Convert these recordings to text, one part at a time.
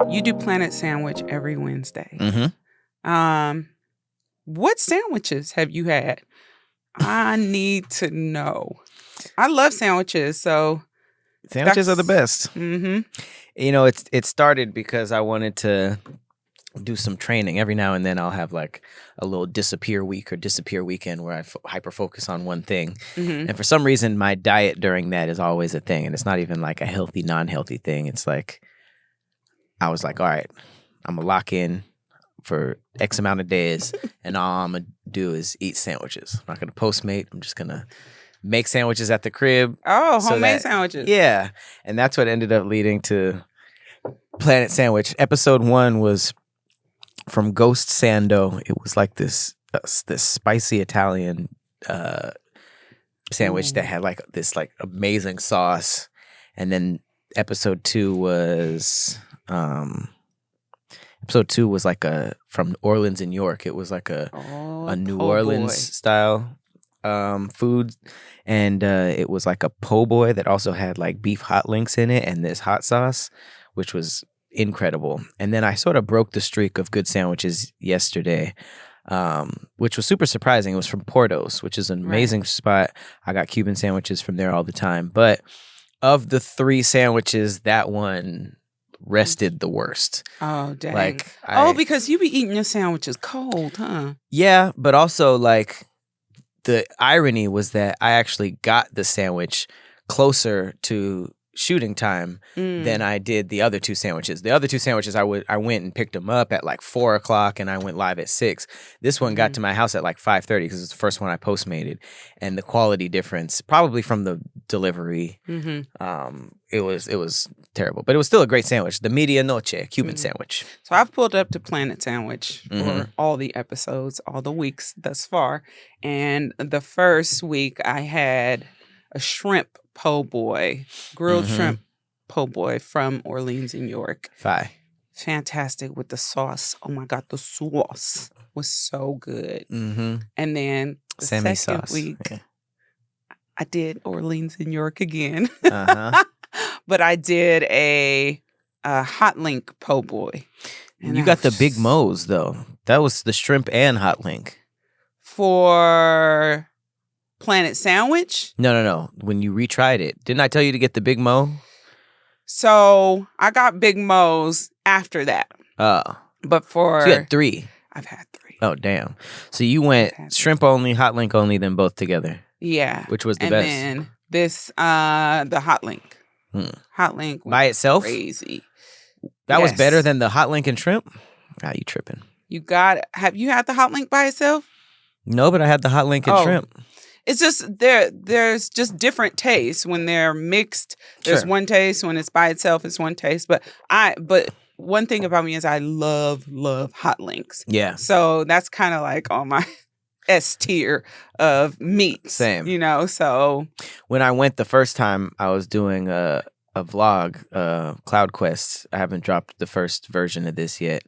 You do Planet Sandwich every Wednesday. Mm-hmm. What sandwiches have you had? I need to know. I love sandwiches, so Sandwiches are the best. Mm-hmm. You know, it started because I wanted to do some training. Every now and then I'll have like a little disappear week or disappear weekend where I hyper focus on one thing. Mm-hmm. And for some reason, my diet during that is always a thing. And it's not even like a healthy, non-healthy thing. It's like, I was like, all right, I'm going to lock in for X amount of days. And all I'm going to do is eat sandwiches. I'm not going to Postmate. I'm just going to make sandwiches at the crib. Oh, homemade sandwiches. Yeah. And that's what ended up leading to Planet Sandwich. Episode 1 was from Ghost Sando. It was like this spicy Italian sandwich that had like this like amazing sauce. And then episode 2 was like from Orleans in York. It was like a New Orleans style food, and it was like a po' boy that also had like beef hot links in it and this hot sauce, which was incredible. And then I sort of broke the streak of good sandwiches yesterday, which was super surprising. It was from Porto's, which is an amazing spot. I got Cuban sandwiches from there all the time. But of the 3 sandwiches, that one rested the worst. Oh, dang. Like, because you be eating your sandwiches cold, huh? Yeah, but also like the irony was that I actually got the sandwich closer to shooting time than I did the other 2 sandwiches. The other 2 sandwiches, I went and picked them up at like 4:00 and I went live at 6. This one got to my house at like 5:30 because it's the first one I Postmated, and the quality difference, probably from the delivery, it was terrible, but it was still a great sandwich. The medianoche Cuban sandwich. So I've pulled up to Planet Sandwich for all the episodes, all the weeks thus far, and the first week I had a shrimp po' boy, grilled shrimp po' boy from Orleans in York. Fantastic with the sauce. Oh my God, the sauce was so good. And then the second week, I did Orleans in York again. But I did a hot link po' boy. And you got the Big Mo's though. That was the shrimp and hot link. For Planet Sandwich? No. When you retried it, didn't I tell you to get the Big Mo? So I got Big Mo's after that. Oh. But so you had 3. I've had 3. Oh, damn. So you went shrimp only, hot link only, then both together. Yeah. Which was the best? And then this, the hot link. Hot link by itself? Crazy. That was better than the hot link and shrimp? You tripping. Have you had the hot link by itself? No, but I had the hot link and shrimp. It's just there's just different tastes when they're mixed. There's one taste when it's by itself. It's one taste. But one thing about me is I love hot links. Yeah. So that's kind of like on my S tier of meats. Same. You know. So when I went the first time, I was doing a vlog, Cloud Quest. I haven't dropped the first version of this yet,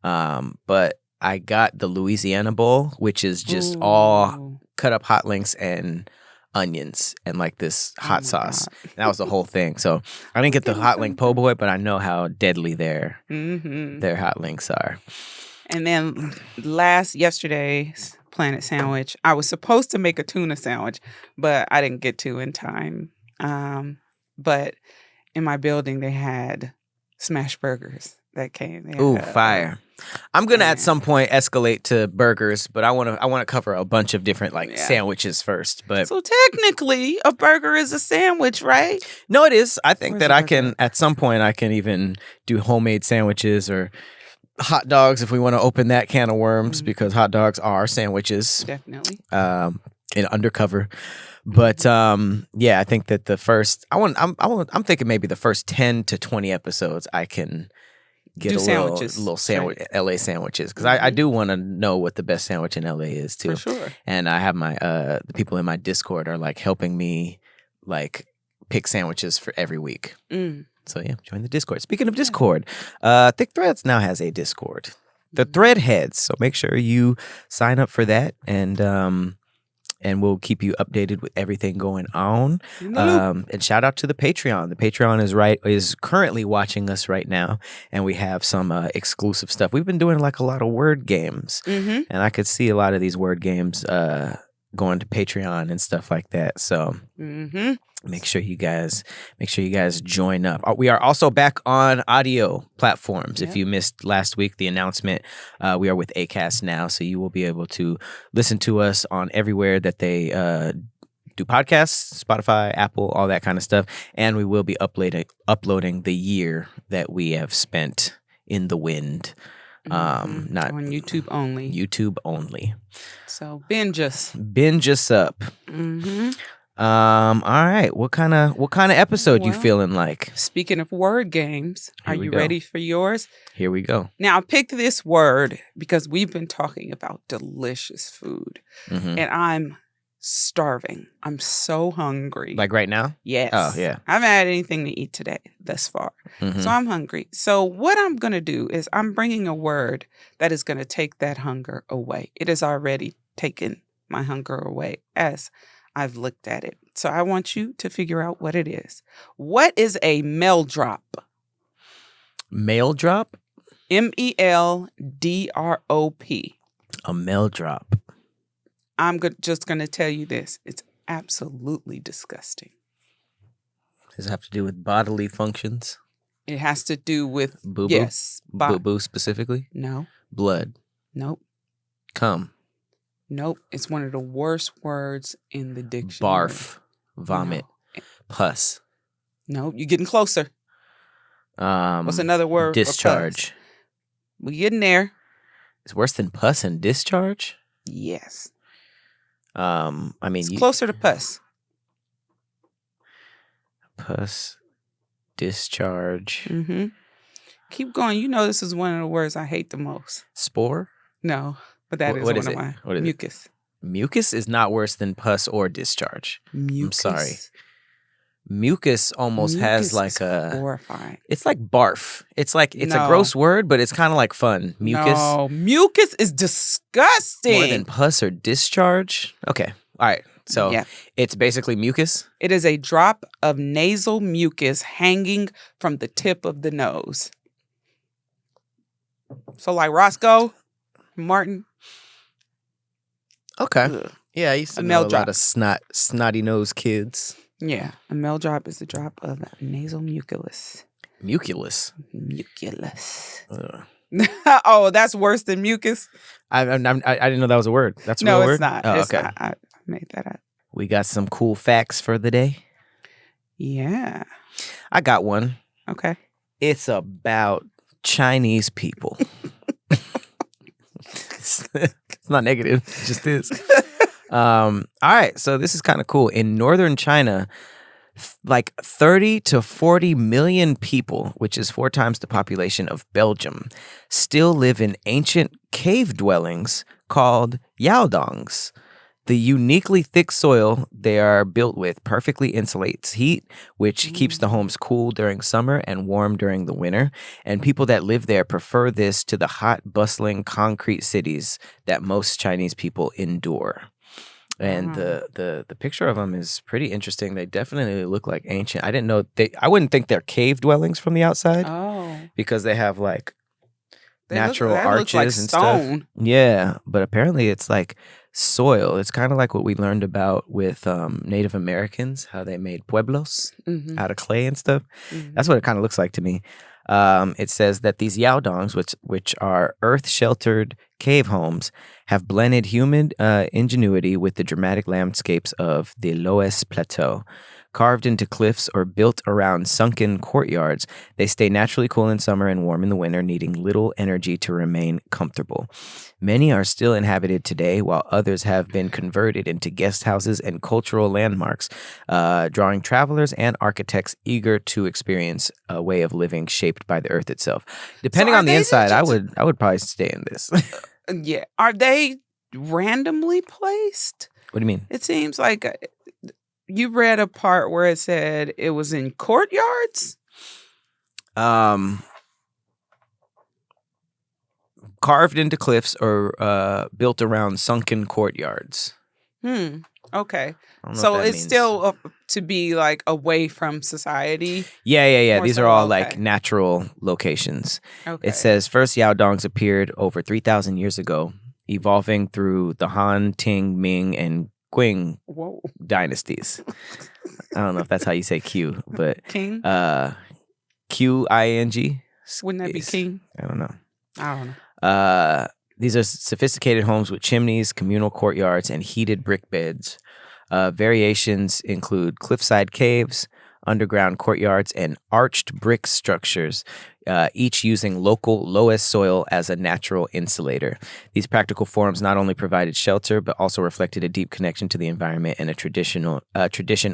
but I got the Louisiana bowl, which is just all cut up hot links and onions and like this hot sauce. That was the whole thing. So I didn't get the hot link po' boy, but I know how deadly their hot links are. And then yesterday's Planet Sandwich, I was supposed to make a tuna sandwich, but I didn't get to in time. But in my building, they had smash burgers that came. Ooh, fire! I'm gonna at some point escalate to burgers, but I want to cover a bunch of different sandwiches first. But so technically, a burger is a sandwich, right? No, it is. I think that I can at some point I can even do homemade sandwiches or hot dogs if we want to open that can of worms, because hot dogs are sandwiches, definitely. In undercover. But yeah, I think that the first I'm thinking maybe the first 10 to 20 episodes I can get little sandwich, LA sandwiches, because I do want to know what the best sandwich in LA is too. For sure. And I have my the people in my Discord are like helping me like pick sandwiches for every week. So yeah, join the Discord. Speaking of Discord, Thick Threads now has a Discord, the Threadheads. So make sure you sign up for that, and and we'll keep you updated with everything going on. In the loop. And shout out to the Patreon. The Patreon is currently watching us right now, and we have some exclusive stuff. We've been doing like a lot of word games, and I could see a lot of these word games going to Patreon and stuff like that. So make sure you guys join up. We are also back on audio platforms. If you missed last week the announcement, we are with Acast now, so you will be able to listen to us on everywhere that they do podcasts, Spotify, Apple, all that kind of stuff. And we will be uploading the year that we have spent in the wind. Not on YouTube only. YouTube only. So binge us up. All right. What kind of episode you feeling like? Speaking of word games, are you ready for yours? Here we go. Now, pick this word because we've been talking about delicious food, and I'm starving. I'm so hungry. Like right now? Yes. Oh, yeah. I haven't had anything to eat today thus far. So I'm hungry. So what I'm going to do is I'm bringing a word that is going to take that hunger away. It has already taken my hunger away as I've looked at it. So I want you to figure out what it is. What is a meldrop? Meldrop? MELDROP. A meldrop. I'm just going to tell you this. It's absolutely disgusting. Does it have to do with bodily functions? It has to do with boo-boo? Yes. Boo-boo specifically? No. Blood? Nope. Cum? Nope. It's one of the worst words in the dictionary. Barf? Vomit? No. Pus? Nope. You're getting closer. What's another word? Discharge. We're getting there. It's worse than pus and discharge? Yes. I mean, it's closer to pus. Pus, discharge. Keep going. You know this is one of the words I hate the most. Spore? No, but that is one of mine. What is mucus. Mucus is not worse than pus or discharge. Mucus. I'm sorry. Mucus almost has like horrifying. It's like barf. It's like a gross word, but it's kind of like fun. Mucus. No, mucus is disgusting. More than pus or discharge. Okay, all right. So it's basically mucus. It is a drop of nasal mucus hanging from the tip of the nose. So like Roscoe Martin. Okay. Yeah, I used to know a lot of snotty nosed kids. Yeah, a meldrop is a drop of nasal mucus. Muculus. Oh, that's worse than mucus. I didn't know that was a word. That's a real word? No, it's not. Oh, it's okay. not. I made that up. We got some cool facts for the day. Yeah. I got one. Okay. It's about Chinese people. It's not negative. It just is. All right. So this is kind of cool. In northern China, like 30 to 40 million people, which is 4 times the population of Belgium, still live in ancient cave dwellings called yaodongs. The uniquely thick soil they are built with perfectly insulates heat, which keeps the homes cool during summer and warm during the winter. And people that live there prefer this to the hot, bustling concrete cities that most Chinese people endure. And the picture of them is pretty interesting. They definitely look like ancient. I didn't know I wouldn't think they're cave dwellings from the outside. Oh, because they have like natural arches arches like and stone. stuff. Yeah, but apparently it's like soil. It's kind of like what we learned about with Native Americans, how they made pueblos out of clay and stuff. That's what it kind of looks like to me. It says that these yaodongs, which are earth-sheltered cave homes, have blended human ingenuity with the dramatic landscapes of the Loess Plateau. Carved into cliffs or built around sunken courtyards, they stay naturally cool in summer and warm in the winter, needing little energy to remain comfortable. Many are still inhabited today, while others have been converted into guest houses and cultural landmarks, drawing travelers and architects eager to experience a way of living shaped by the earth itself. Depending on the inside, I would probably stay in this. Yeah. Are they randomly placed? What do you mean? It seems like you read a part where it said it was in courtyards? Carved into cliffs or built around sunken courtyards. Okay. I don't know So what that it's means. still to be like away from society. Yeah. More These so, are all okay. like natural locations. Okay. It says first Yaodongs appeared over 3,000 years ago, evolving through the Han, Ting, Ming, and Qing Whoa. dynasties. I don't know if that's how you say Q, but King? Qing. Wouldn't that be king? I don't know. I don't know. These are sophisticated homes with chimneys, communal courtyards, and heated brick beds. Variations include cliffside caves, underground courtyards, and arched brick structures, each using local lowest soil as a natural insulator. These practical forms not only provided shelter, but also reflected a deep connection to the environment and a tradition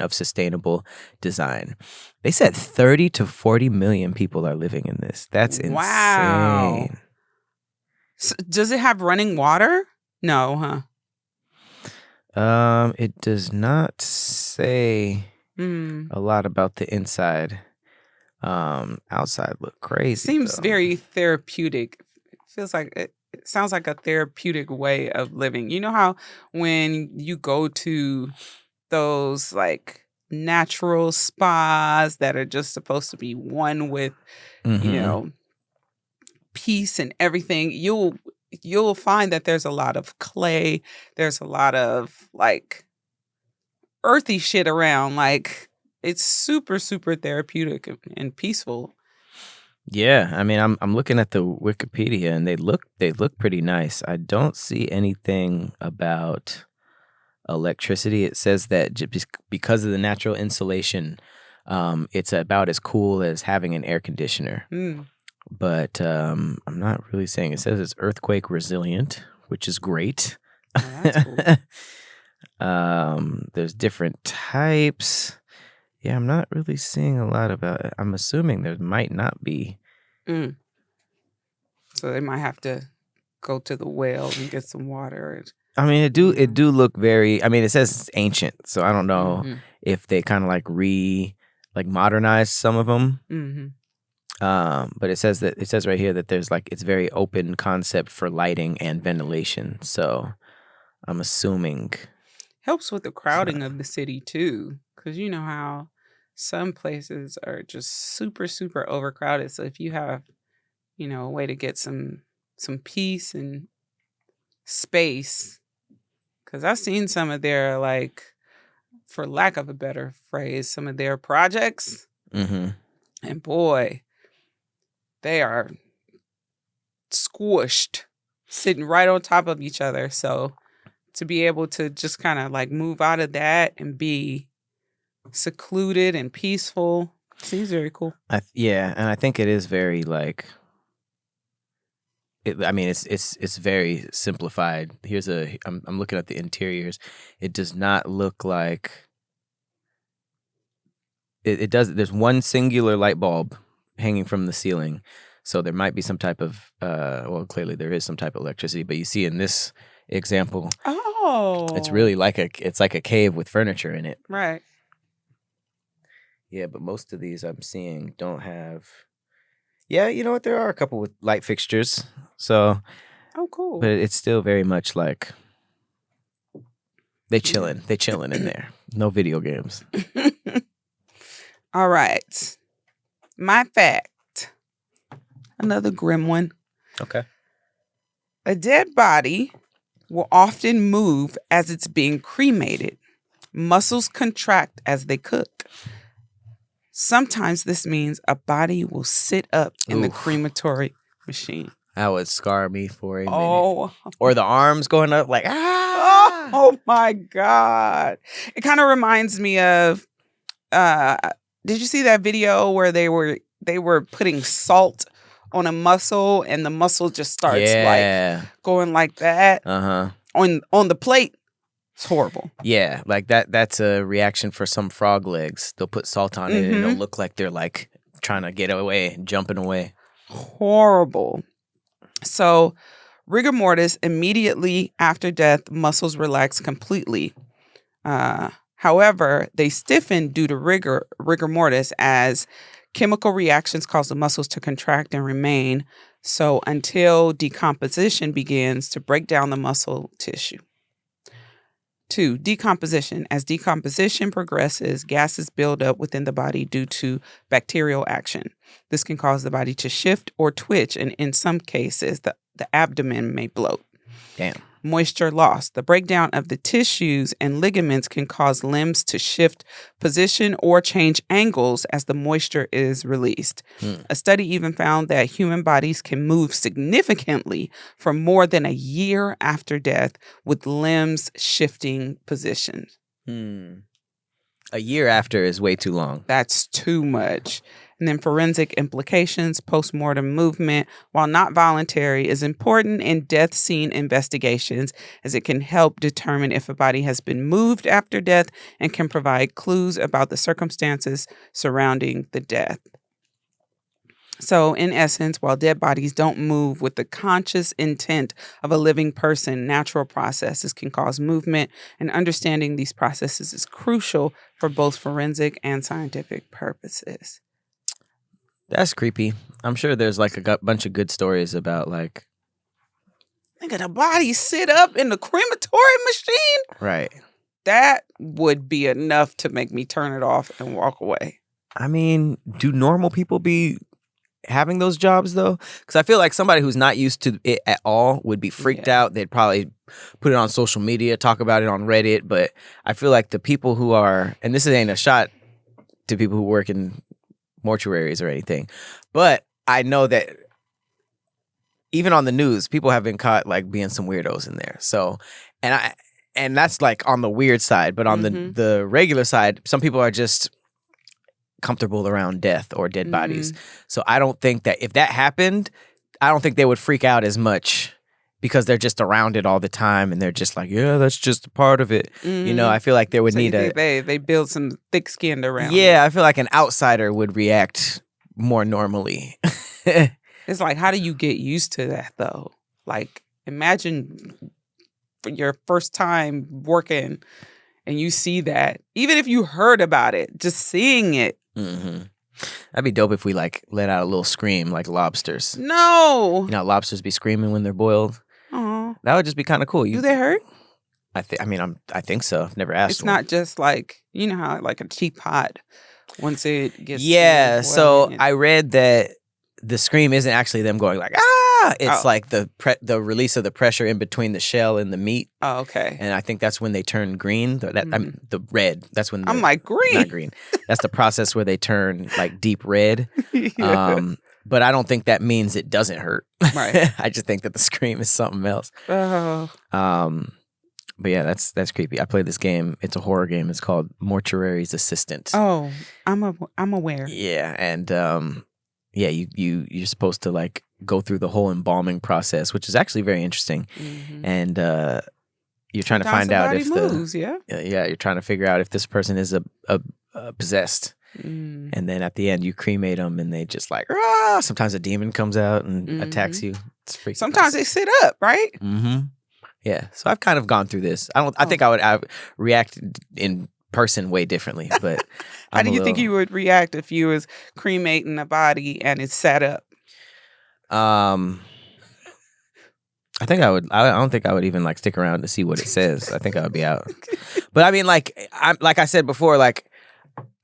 of sustainable design. They said 30 to 40 million people are living in this. That's insane. Wow. So does it have running water? No, huh? It does not say a lot about the inside. Outside look crazy. Seems very therapeutic. It feels like it sounds like a therapeutic way of living. You know how when you go to those like natural spas that are just supposed to be one with, peace and everything, you'll find that there's a lot of clay, there's a lot of like earthy shit around. Like it's super, super therapeutic and peaceful. Yeah, I mean, I'm looking at the Wikipedia and they look pretty nice. I don't see anything about electricity. It says that because of the natural insulation, it's about as cool as having an air conditioner. But I'm not really saying. It says it's earthquake resilient, which is great. Oh, that's cool. There's different types. Yeah, I'm not really seeing a lot about it. I'm assuming there might not be. So they might have to go to the well and get some water. I mean, it do look very. I mean, it says it's ancient, so I don't know if they kind of like modernized some of them. But it says right here that there's like it's very open concept for lighting and ventilation. So I'm assuming helps with the crowding of the city too, because you know how some places are just super, super overcrowded. So if you have, a way to get some peace and space, because I've seen some of their, like, for lack of a better phrase, some of their projects, and boy, they are squished, sitting right on top of each other. So to be able to just kind of like move out of that and be secluded and peaceful seems very cool. And I think it is very like. It's very simplified. I'm looking at the interiors. It does not look like. It does. There's one singular light bulb hanging from the ceiling, so there might be some type of. Clearly there is some type of electricity, but you see in this example, it's really like a cave with furniture in it. Right. Yeah, but most of these I'm seeing don't have. Yeah, you know what? There are a couple with light fixtures. So. Oh, cool. But it's still very much like. They chilling in there. No video games. All right. My fact. Another grim one. Okay. A dead body will often move as it's being cremated. Muscles contract as they cook. Sometimes this means a body will sit up in the crematory machine. That would scar me for a minute. Oh. Or the arms going up like, Oh my God. It kind of reminds me of, did you see that video where they were putting salt on a muscle and the muscle just starts like going like that on the plate? It's horrible. Yeah, like that's a reaction for some frog legs. They'll put salt on it and it'll look like they're like trying to get away, jumping away. Horrible. So rigor mortis, immediately after death, muscles relax completely. However, they stiffen due to rigor mortis as chemical reactions cause the muscles to contract and remain. So until decomposition begins to break down the muscle tissue. 2, decomposition. As decomposition progresses, gases build up within the body due to bacterial action. This can cause the body to shift or twitch, and in some cases, the abdomen may bloat. Damn. Moisture loss. The breakdown of the tissues and ligaments can cause limbs to shift position or change angles as the moisture is released. A study even found that human bodies can move significantly for more than a year after death with limbs shifting positions. A year after is way too long. That's too much. And then forensic implications, postmortem movement, while not voluntary, is important in death scene investigations as it can help determine if a body has been moved after death and can provide clues about the circumstances surrounding the death. So, in essence, while dead bodies don't move with the conscious intent of a living person, natural processes can cause movement, and understanding these processes is crucial for both forensic and scientific purposes. That's creepy. I'm sure there's like a bunch of good stories about like... Nigga, the body sit up in the crematory machine? Right. That would be enough to make me turn it off and walk away. I mean, do normal people be having those jobs though? Because I feel like somebody who's not used to it at all would be freaked out. They'd probably put it on social media, talk about it on Reddit. But I feel like the people who are, and this ain't a shot to people who work in mortuaries or anything, but I know that even on the news, people have been caught like being some weirdos in there. So, and that's like on the weird side, but on the regular side, some people are just comfortable around death or dead bodies. So I don't think that if that happened, I don't think they would freak out as much because they're just around it all the time and they're just like, yeah, that's just a part of it. You know, I feel like there would need they build some thick skin around. Yeah, I feel like an outsider would react more normally. It's like, how do you get used to that though? Like, imagine for your first time working and you see that, even if you heard about it, just seeing it. That'd be dope if we like let out a little scream like lobsters. No. You know, lobsters be screaming when they're boiled. Aww. That would just be kind of cool. Do they hurt? I think so. I've never asked. It's not just like, you know how like a teapot once it gets. Yeah. So I read that the scream isn't actually them going like ah. It's like the release of the pressure in between the shell and the meat. Oh, okay. And I think that's when they turn green. I mean, the red. That's when I'm like green. Not green. That's the process where they turn like deep red. But I don't think that means it doesn't hurt. Right. I just think that the scream is something else. Oh. But yeah, that's creepy. I played this game. It's a horror game. It's called Mortuary's Assistant. Oh, I'm aware. Yeah, and yeah, you're supposed to like go through the whole embalming process, which is actually very interesting. And you're trying to find out if moves, you're trying to figure out if this person is a possessed. And then at the end, you cremate them, and they just like ah. Sometimes a demon comes out and attacks you. It's freaking. Sometimes they sit up, right? Yeah. So I've kind of gone through this. I think I would react in person way differently. But how do you think you would react if you was cremating a body and it's sat up? I think I would. I don't think I would even like stick around to see what it says. I think I would be out. But I mean, like I said before, like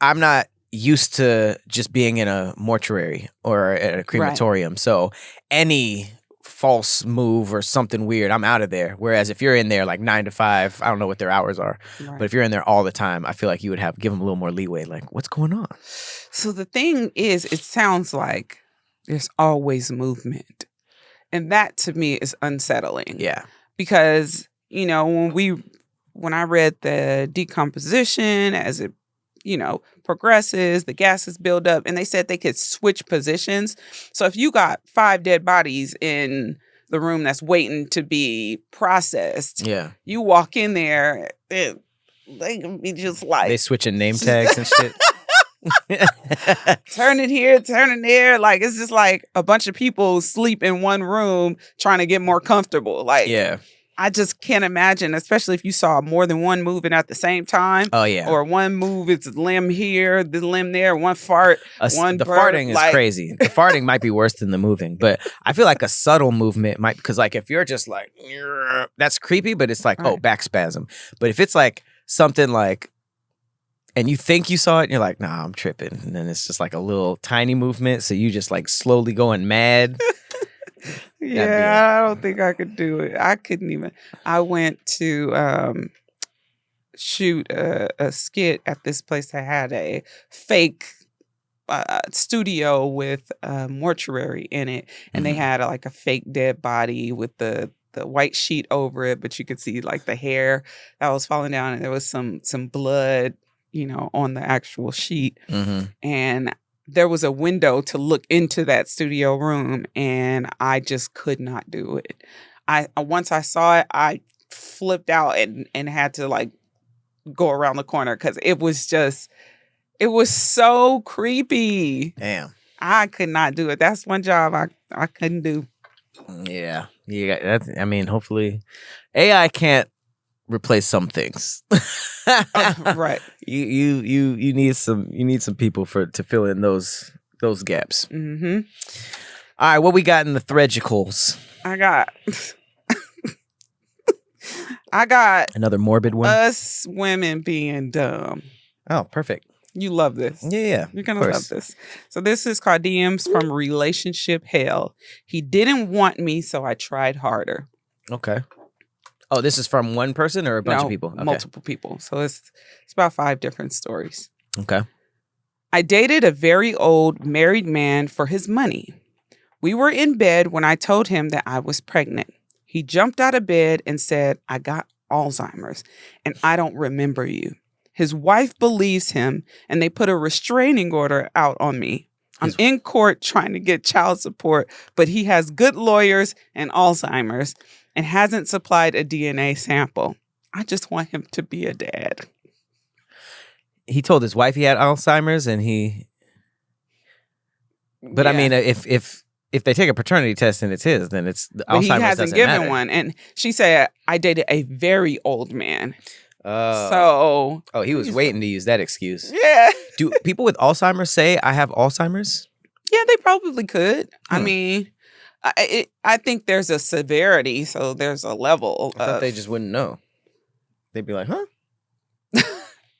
I'm not used to just being in a mortuary or at a crematorium. Right. So any false move or something weird, I'm out of there. Whereas if you're in there like 9 to 5, I don't know what their hours are, but if you're in there all the time, I feel like you would give them a little more leeway. Like, what's going on? So the thing is, it sounds like there's always movement. And that to me is unsettling. Yeah. Because, you know, when I read the decomposition as it, you know, progresses, the gases build up, and they said they could switch positions. So if you got 5 dead bodies in the room that's waiting to be processed, you walk in there, they can be just like... They switching name tags and shit. Turning here, turning there. Like, it's just like a bunch of people sleep in one room trying to get more comfortable. Like, I just can't imagine, especially if you saw more than one moving at the same time. Oh yeah. Or one move, it's limb here, the limb there, one fart, one the burp, farting is crazy. The farting might be worse than the moving, but I feel like a subtle movement might, because like if you're just like, that's creepy, but it's like, oh, back spasm. But if it's like something like, and you think you saw it, and you're like, nah, I'm tripping. And then it's just like a little tiny movement, so you just like slowly going mad. Yeah, I don't think I could do it. I couldn't even. I went to shoot a skit at this place that had a fake studio with a mortuary in it, and they had like a fake dead body with the white sheet over it, but you could see like the hair that was falling down, and there was some blood, on the actual sheet, and there was a window to look into that studio room, and I just could not do it. Once I saw it, I flipped out and had to like go around the corner because it was so creepy. Damn. I could not do it. That's one job I couldn't do. Yeah. I mean, hopefully AI can't replace some things. Right. You need some people to fill in those gaps. Mm-hmm. All right, what we got in the threadicals? I got another morbid one. Us women being dumb. Oh, perfect. You love this. Yeah. You're going to love this. So this is called DMs from Relationship Hell. He didn't want me, so I tried harder. Okay. Oh, this is from one person or a bunch of people? Okay. Multiple people. So it's about 5 different stories. Okay. I dated a very old married man for his money. We were in bed when I told him that I was pregnant. He jumped out of bed and said, I got Alzheimer's and I don't remember you. His wife believes him and they put a restraining order out on me. I'm in court trying to get child support, but he has good lawyers and Alzheimer's and hasn't supplied a DNA sample. I just want him to be a dad. He told his wife he had Alzheimer's and he... But yeah. I mean, if they take a paternity test and it's his, then it's Alzheimer's he hasn't given matter. one. And she said, I dated a very old man. So he was waiting to use that excuse. Yeah. Do people with Alzheimer's say I have Alzheimer's? Yeah, they probably could. I mean, I think there's a severity, so there's a level. I thought they just wouldn't know. They'd be like, huh?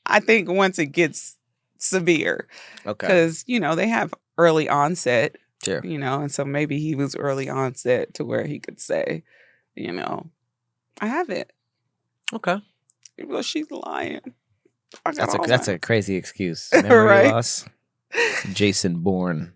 I think once it gets severe, okay, because they have early onset. Sure. And so maybe he was early onset to where he could say, I have it. Okay. Well, she's lying. That's a crazy excuse. Memory right? loss. Jason Bourne.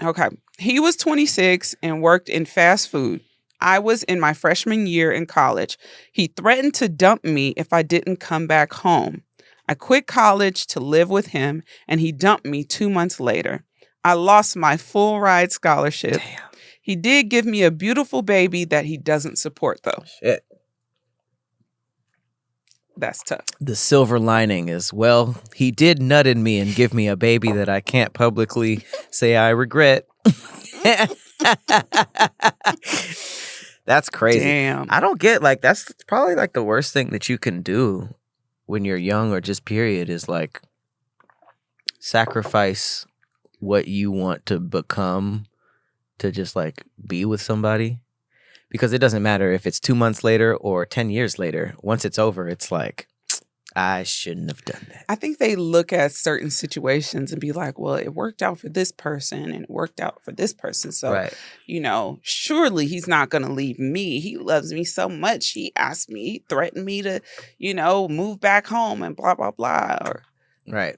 Okay. He was 26 and worked in fast food. I was in my freshman year in college. He threatened to dump me if I didn't come back home. I quit college to live with him, and he dumped me 2 months later. I lost my full ride scholarship. Damn. He did give me a beautiful baby that he doesn't support, though. Shit. That's tough. The silver lining is, well, he did nut in me and give me a baby that I can't publicly say I regret. That's crazy. Damn. I don't get, that's probably the worst thing that you can do when you're young or just period is sacrifice what you want to become to just be with somebody. Because it doesn't matter if it's 2 months later or 10 years later. Once it's over, it's I shouldn't have done that. I think they look at certain situations and be like, well, it worked out for this person and it worked out for this person. So, right. Surely he's not going to leave me. He loves me so much. He asked me, he threatened me to, move back home and blah, blah, blah. Right.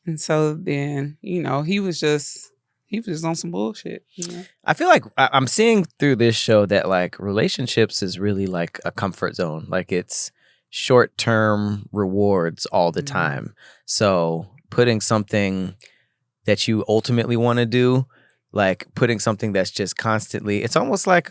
And so then, he was just on some bullshit. I feel like I'm seeing through this show that relationships is really a comfort zone. It's short-term rewards all the time. So putting something that you ultimately want to do, putting something that's just constantly, it's almost like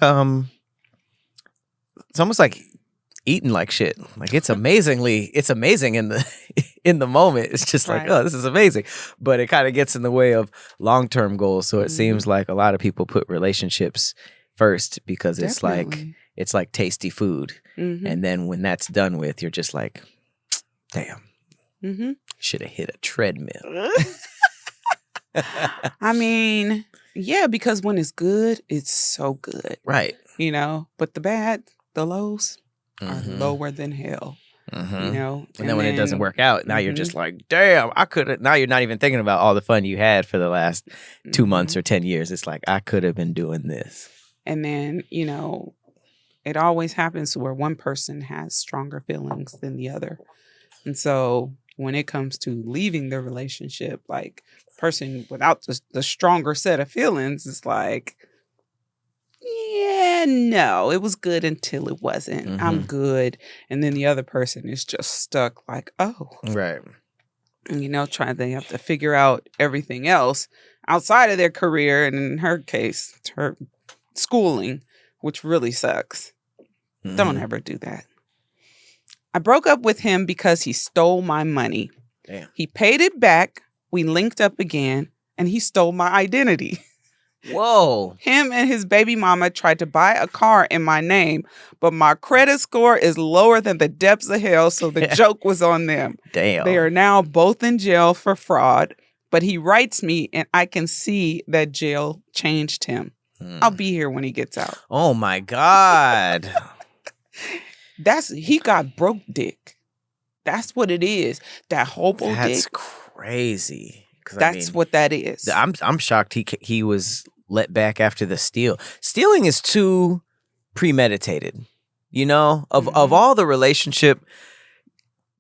eating like shit. It's amazing in the moment. It's just right. Oh, this is amazing. But it kind of gets in the way of long-term goals. So it seems like a lot of people put relationships first because it's Definitely. it's like tasty food. Mm-hmm. And then when that's done with, you're just like, damn, should have hit a treadmill. I mean, yeah, because when it's good, it's so good. Right. You know, but the bad, the lows are lower than hell. You know, and then when it doesn't work out, now you're just like, damn, I could have. Now you're not even thinking about all the fun you had for the last 2 months or 10 years. It's like, I could have been doing this. And then, you know, it always happens where one person has stronger feelings than the other. And so when it comes to leaving the relationship, like the person without the stronger set of feelings is like, yeah, no, it was good until it wasn't. I'm good. And then the other person is just stuck like, oh. Right. And, you know, they have to figure out everything else outside of their career. And in her case, her schooling, which really sucks. Don't ever do that. I broke up with him because he stole my money. Damn. He paid it back. We linked up again and he stole my identity. Whoa. Him and his baby mama tried to buy a car in my name, but my credit score is lower than the depths of hell, so the joke was on them. Damn. They are now both in jail for fraud, but he writes me and I can see that jail changed him. I'll be here when he gets out. Oh my God. He got broke dick. That's what it is. That hobo dick. That's crazy. That's what that is. I'm shocked he was let back after the steal. Stealing is too premeditated. You know, of all the relationship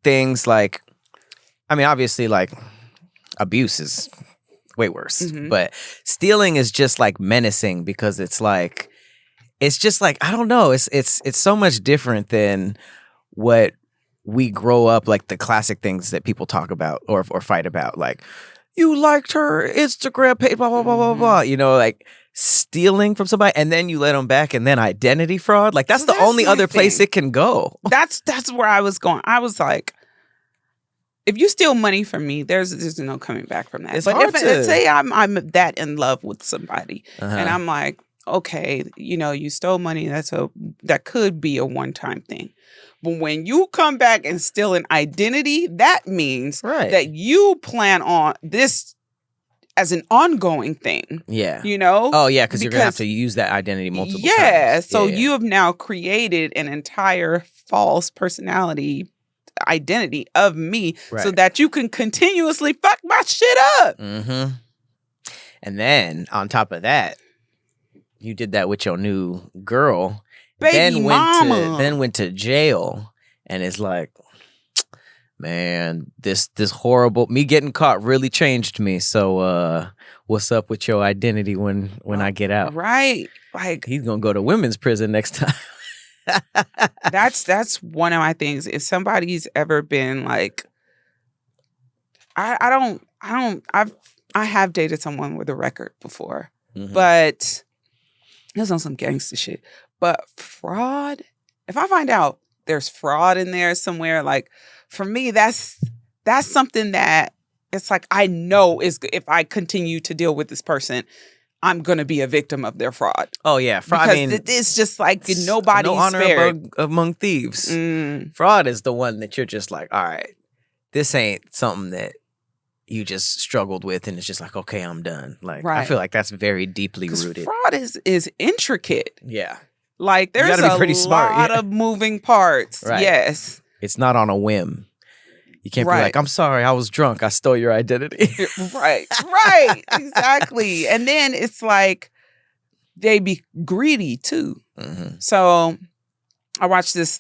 things, like, I mean, obviously, like, abuse is way worse, but stealing is just like menacing because it's just like, I don't know, it's so much different than what we grow up, like the classic things that people talk about or fight about, like, you liked her Instagram page, blah, blah, blah, blah, blah. You know, like stealing from somebody and then you let them back and then identity fraud. Like that's the only other place it can go. That's where I was going. I was like, if you steal money from me, there's no coming back from that. It's but hard let's say I'm that in love with somebody and Uh-huh. I'm like, okay, you know, you stole money. That could be a one-time thing. But when you come back and steal an identity, that means Right. that you plan on this as an ongoing thing. Yeah. You know? Oh, yeah, because you're going to have to use that identity multiple times. Yeah. So Yeah. you have now created an entire false personality identity of me so Right. that you can continuously fuck my shit up. Mm-hmm. And then on top of that, you did that with your new girl. Baby mama. Then went to jail, and it's like, man, this horrible me getting caught really changed me. So, what's up with your identity when I get out? Right. Like He's gonna go to women's prison next time. that's one of my things. If somebody's ever been like, I have dated someone with a record before, but it was on some gangster shit. But fraud, if I find out there's fraud in there somewhere, like for me, that's something that it's like I know is if I continue to deal with this person, I'm gonna be a victim of their fraud. Oh yeah, fraud. Because I mean, it's just like nobody's no honor spared. among thieves. Fraud is the one that you're just like, all right, this ain't something that you just struggled with, and it's just like, okay, I'm done. Like, I feel like that's very deeply rooted. Fraud is intricate. Yeah, like there's gotta be pretty a smart, lot yeah. of moving parts. Right. Yes, it's not on a whim. You can't be Right. like, I'm sorry, I was drunk. I stole your identity. right, exactly. And then it's like they be greedy too. So I watch this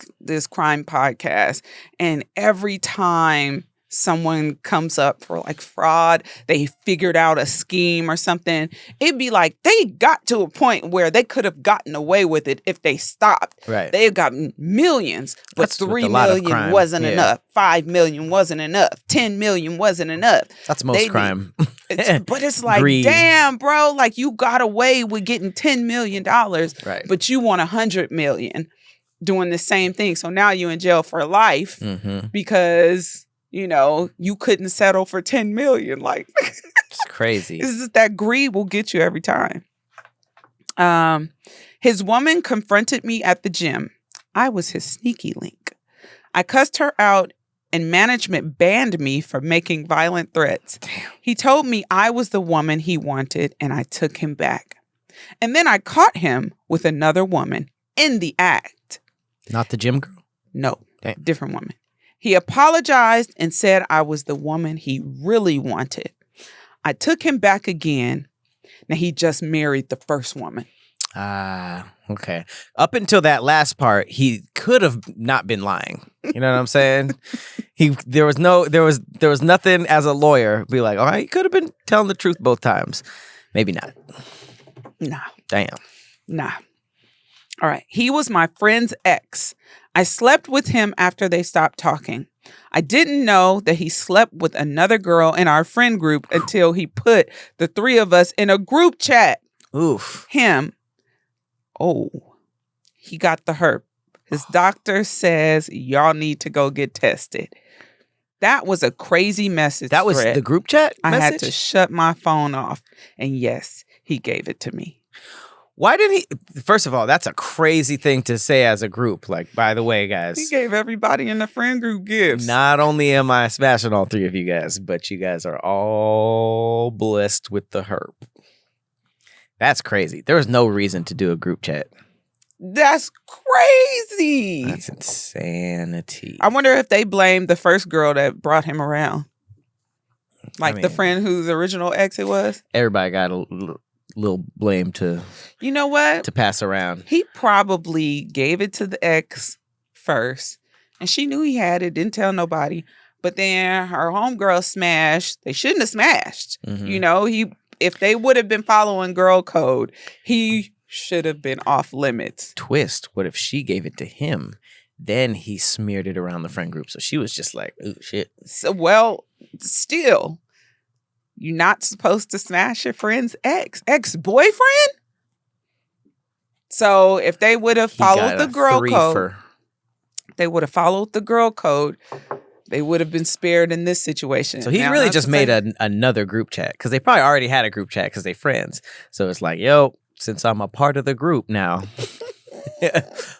crime podcast, and every time someone comes up for like fraud, they figured out a scheme or something, it'd be like they got to a point where they could have gotten away with it if they stopped. Right. They've got millions, but That's with 3 a lot of million crime. wasn't Yeah. enough. 5 million wasn't enough. 10 million wasn't enough. That's most crime. But it's like, Greed. damn, bro, like you got away with getting $10 million, Right. but you want 100 million doing the same thing. So now you're in jail for life because, you know, you couldn't settle for 10 million. Like, It's crazy. it's just that greed will get you every time. His woman confronted me at the gym. I was his sneaky link. I cussed her out and management banned me for making violent threats. Damn. He told me I was the woman he wanted and I took him back. And then I caught him with another woman in the act. Not the gym girl? No, Damn. different woman. He apologized and said I was the woman he really wanted. I took him back again. Now he just married the first woman. Okay. Up until that last part, he could have not been lying. You know what I'm saying? There was nothing as a lawyer be like, all right, he could have been telling the truth both times. Maybe not. Nah. Damn. Nah. All right. He was my friend's ex. I slept with him after they stopped talking. I didn't know that he slept with another girl in our friend group until he put the three of us in a group chat. Oof. Him. Oh, he got the herp. His doctor says y'all need to go get tested. That was a crazy message. That was thread. the group chat message? I had to shut my phone off. And yes, he gave it to me. Why didn't he? First of all, that's a crazy thing to say as a group. Like, by the way, guys. He gave everybody in the friend group gifts. Not only am I smashing all three of you guys, but you guys are all blessed with the herp. That's crazy. There was no reason to do a group chat. That's crazy. That's insanity. I wonder if they blamed the first girl that brought him around. Like the friend whose original ex it was. Everybody got a little blame to, you know what? To pass around. He probably gave it to the ex first. And she knew he had it, didn't tell nobody. But then her homegirl smashed. They shouldn't have smashed. Mm-hmm. You know, if they would have been following girl code, he should have been off limits. Twist. What if she gave it to him? Then he smeared it around the friend group. So she was just like, ooh, shit. So, well, still, you're not supposed to smash your friend's ex-boyfriend? So if they would have followed the girl code, they would have followed the girl code, they would have been spared in this situation. So he now, really just made another group chat because they probably already had a group chat because they're friends. So it's like, yo, since I'm a part of the group now,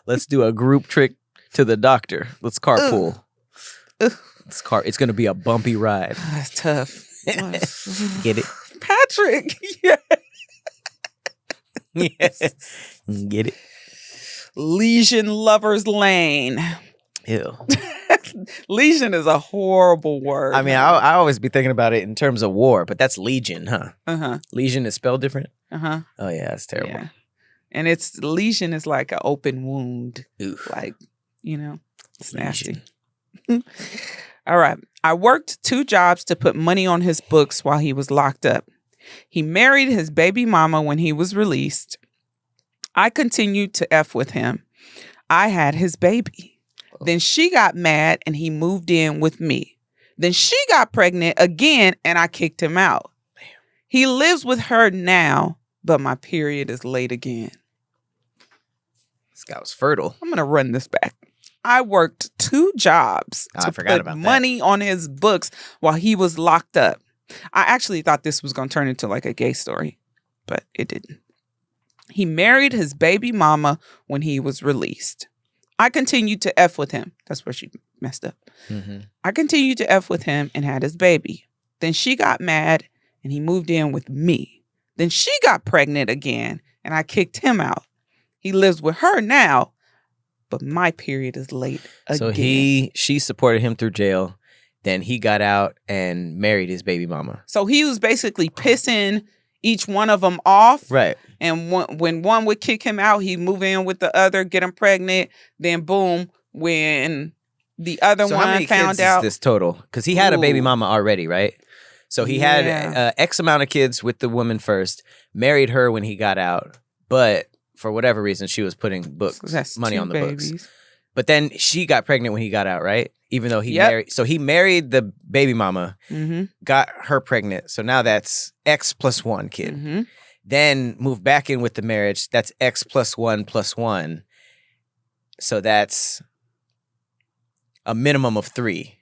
let's do a group trick to the doctor. Let's carpool. It's going to be a bumpy ride. That's tough. Get it? Patrick. Yeah. Yes. Get it? Legion Lover's Lane. Ew. Legion is a horrible word. I mean, I always be thinking about it in terms of war, but that's Legion, huh? Uh-huh. Legion is spelled different? Uh-huh. Oh, yeah, that's terrible. Yeah. And lesion is like an open wound. Oof. Like, you know, it's nasty. All right. I worked 2 jobs to put money on his books while he was locked up. He married his baby mama when he was released. I continued to F with him. I had his baby. Then she got mad and he moved in with me. Then she got pregnant again and I kicked him out. He lives with her now, but my period is late again. This guy was fertile. I'm going to run this back. I worked 2 jobs to put money on his books while he was locked up. I actually thought this was going to turn into like a gay story, but it didn't. He married his baby mama when he was released. I continued to F with him. That's where she messed up. Mm-hmm. I continued to F with him and had his baby. Then she got mad and he moved in with me. Then she got pregnant again and I kicked him out. He lives with her now, but my period is late again. So she supported him through jail. Then he got out and married his baby mama. So he was basically pissing each one of them off. Right. And when one would kick him out, he'd move in with the other, get him pregnant. Then boom, when the other so one how many found kids out. Is this total? Because he had a baby mama already, right? So he had X amount of kids with the woman first, married her when he got out. But for whatever reason, she was putting money on the books. But then she got pregnant when he got out, right? Even though he married. So he married the baby mama, got her pregnant. So now that's X plus 1 kid. Mm-hmm. Then moved back in with the marriage. That's X plus 1 plus 1. So that's a minimum of 3.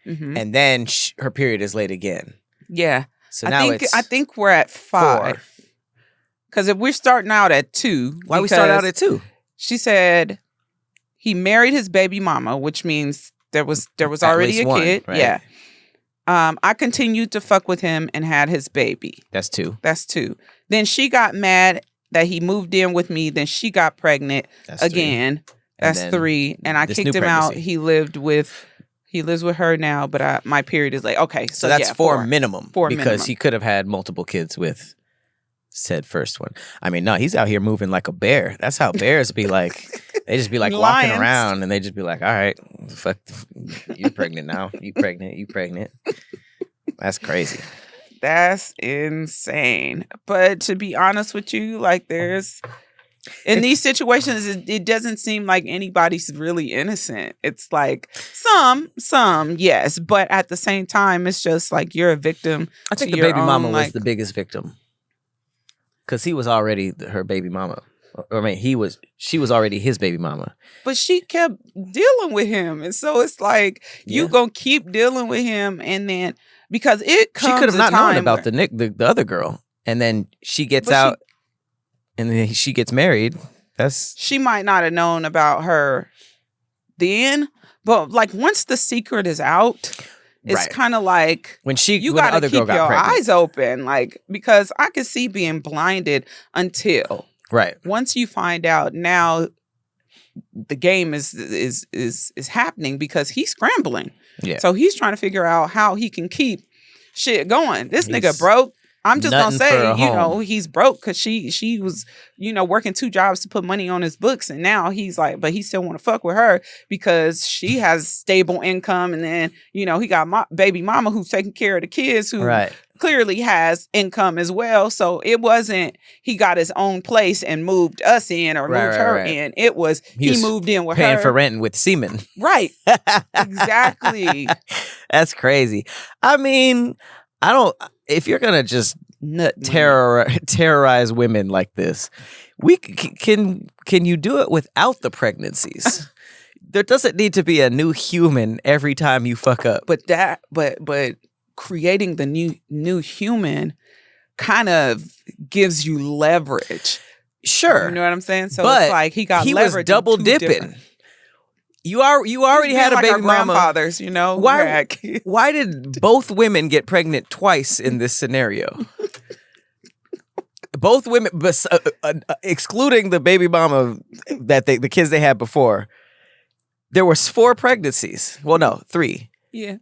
Mm-hmm. And then her period is late again. Yeah. So now I think we're at 5. Because if we're starting out at 2, why we start out at 2? She said he married his baby mama, which means there was already a kid. Right? Yeah. I continued to fuck with him and had his baby. That's 2. That's 2. Then she got mad that he moved in with me. Then she got pregnant again. 3. That's 3. And I kicked him out. He lives with her now, but my period is like, okay. So that's 4 minimum. 4 because minimum. He could have had multiple kids with said first one. I mean, no, he's out here moving like a bear. That's how bears be like. They just be like walking around and they just be like, all right, fuck, you pregnant now. You pregnant. That's crazy. That's insane. But to be honest with you, like in these situations, it doesn't seem like anybody's really innocent. It's like some, yes. But at the same time, it's just like you're a victim. I think the baby mama was the biggest victim. Because he was already her baby mama. Or, I mean, she was already his baby mama. But she kept dealing with him. And so it's like, you gonna keep dealing with him. And then, because it comes she could have not known about the other girl. And then she gets out and then she gets married. She might not have known about her then. But like once the secret is out, it's kind of like when you got to keep your eyes open, like, because I could see being blinded until once you find out. Now the game is happening because he's scrambling. Yeah. So he's trying to figure out how he can keep shit going. This nigga broke. I'm just gonna say, he's broke because she was, working 2 jobs to put money on his books, and now he's like, but he still want to fuck with her because she has stable income, and then he got baby mama who's taking care of the kids who clearly has income as well. So it wasn't he got his own place and moved us in or moved her in. It was he moved in with her, paying for rent with semen. Right, exactly. That's crazy. I mean, if you're gonna just terrorize women like this, can you do it without the pregnancies? There doesn't need to be a new human every time you fuck up. But creating the new human kind of gives you leverage. Sure, you know what I'm saying. So it's like he leverage. Was double dipping. You already had a baby mama. Grandfathers, Why did both women get pregnant twice in this scenario? Both women, excluding the baby mama that the kids they had before, there was 4 pregnancies. Well, no, 3. Yeah.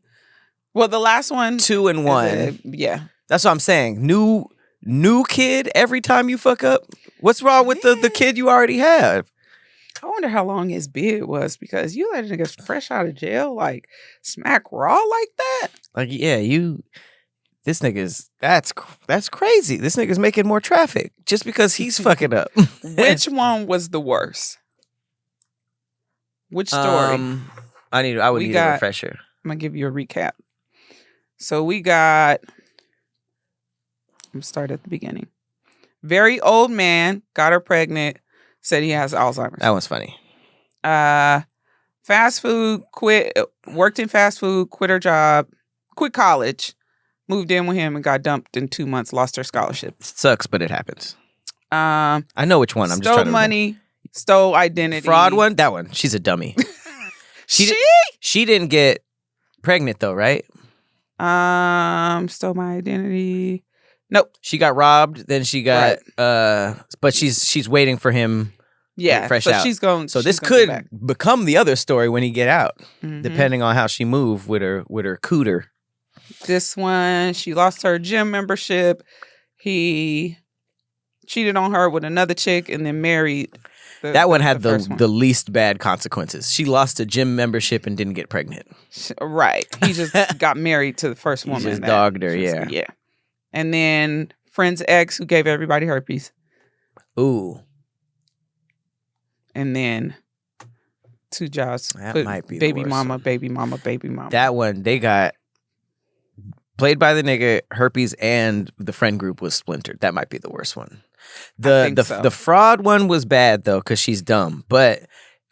Well, the last one, 2 and 1. Yeah. That's what I'm saying. New kid every time you fuck up. What's wrong with the kid you already have? I wonder how long his bid was, because you let niggas fresh out of jail, like smack raw like that. Like, yeah, this nigga's that's crazy. This nigga's making more traffic just because he's fucking up. Which one was the worst? Which story? I would need a refresher. I'm gonna give you a recap. So we got. I'm start at the beginning. Very old man got her pregnant. Said he has Alzheimer's. That one's funny. Fast food, worked in fast food, quit her job, quit college, moved in with him and got dumped in 2 months, lost her scholarship. Sucks, but it happens. I know which one. I'm just trying to money, stole identity. Fraud one? That one. She's a dummy. She didn't get pregnant though, right? Stole my identity. Nope. She got robbed, then she got but she's waiting for him. Yeah, fresh so out. So this could become the other story when he get out, depending on how she moved with her cooter. This one, she lost her gym membership. He cheated on her with another chick and then married. That one had the least bad consequences. She lost a gym membership and didn't get pregnant. Right. He just got married to the first woman. He just dogged her, yeah. Yeah. And then friend's ex who gave everybody herpes. Ooh. And then 2 jobs. That might be baby the worst mama, one. baby mama, baby mama. That one, they got played by the nigga, herpes, and the friend group was splintered. That might be the worst one. The fraud one was bad though, because she's dumb. But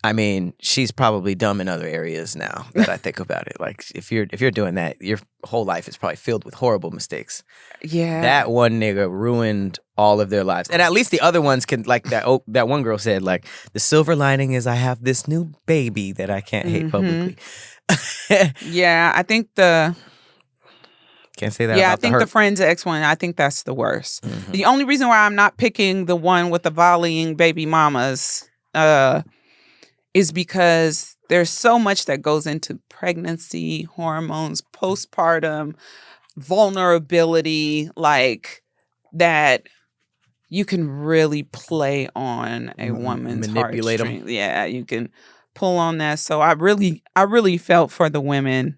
I mean, she's probably dumb in other areas now that I think about it. Like if you're doing that, your whole life is probably filled with horrible mistakes. Yeah. That one nigga ruined all of their lives. And at least the other ones can, like that one girl said, like, the silver lining is I have this new baby that I can't hate publicly. Yeah, I think can't say that. Yeah, about I think the Friends X one, I think that's the worst. The only reason why I'm not picking the one with the volleying baby mamas is because there's so much that goes into pregnancy, hormones, postpartum, vulnerability, like that you can really play on a woman's manipulate heartstrings. Yeah, you can pull on that. So I really felt for the women.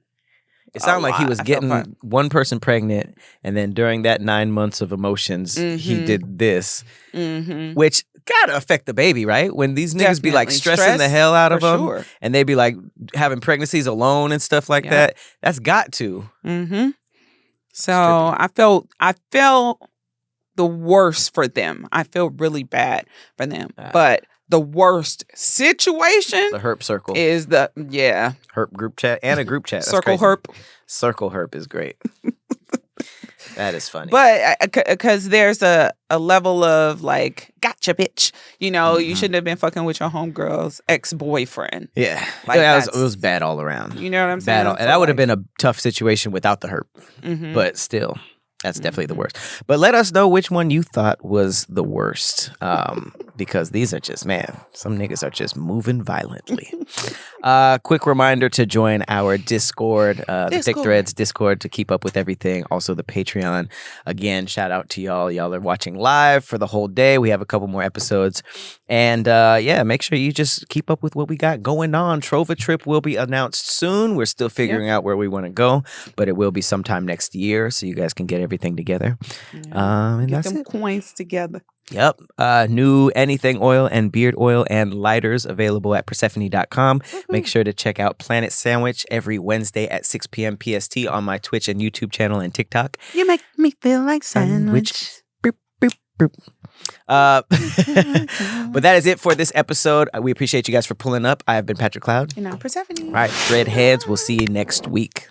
It sounded like he was getting one person pregnant, and then during that 9 months of emotions, he did this, which gotta affect the baby, right? When these niggas be like stressing the hell out of them, and they be like having pregnancies alone and stuff like that. That's got to. So I felt the worst for them. I feel really bad for them, but the worst situation, the herp circle, is herp group chat and a group chat. Circle herp. Circle herp is great. That is funny. But because there's a level of like, gotcha, bitch. You know, you shouldn't have been fucking with your homegirl's ex-boyfriend. Yeah. Like it was bad all around. You know what I'm saying? And that would have been a tough situation without the herp. But still, that's definitely the worst. But let us know which one you thought was the worst. Because these are just, man, some niggas are just moving violently. Quick reminder to join our Discord, the Thick Threads Discord, to keep up with everything. Also the Patreon. Again, shout out to y'all. Y'all are watching live for the whole day. We have a couple more episodes. And make sure you just keep up with what we got going on. Trova Trip will be announced soon. We're still figuring out where we want to go, but it will be sometime next year, so you guys can get everything together. And Get that's them it. coins together. Yep. New anything oil and beard oil and lighters available at Persephone.com. Make sure to check out Planet Sandwich every Wednesday at 6 p.m. PST on my Twitch and YouTube channel and TikTok. You make me feel like sandwich. Boop, boop, boop. But that is it for this episode. We appreciate you guys for pulling up. I have been Patrick Cloud. And I'm Persephone. All right, Threadheads, we'll see you next week.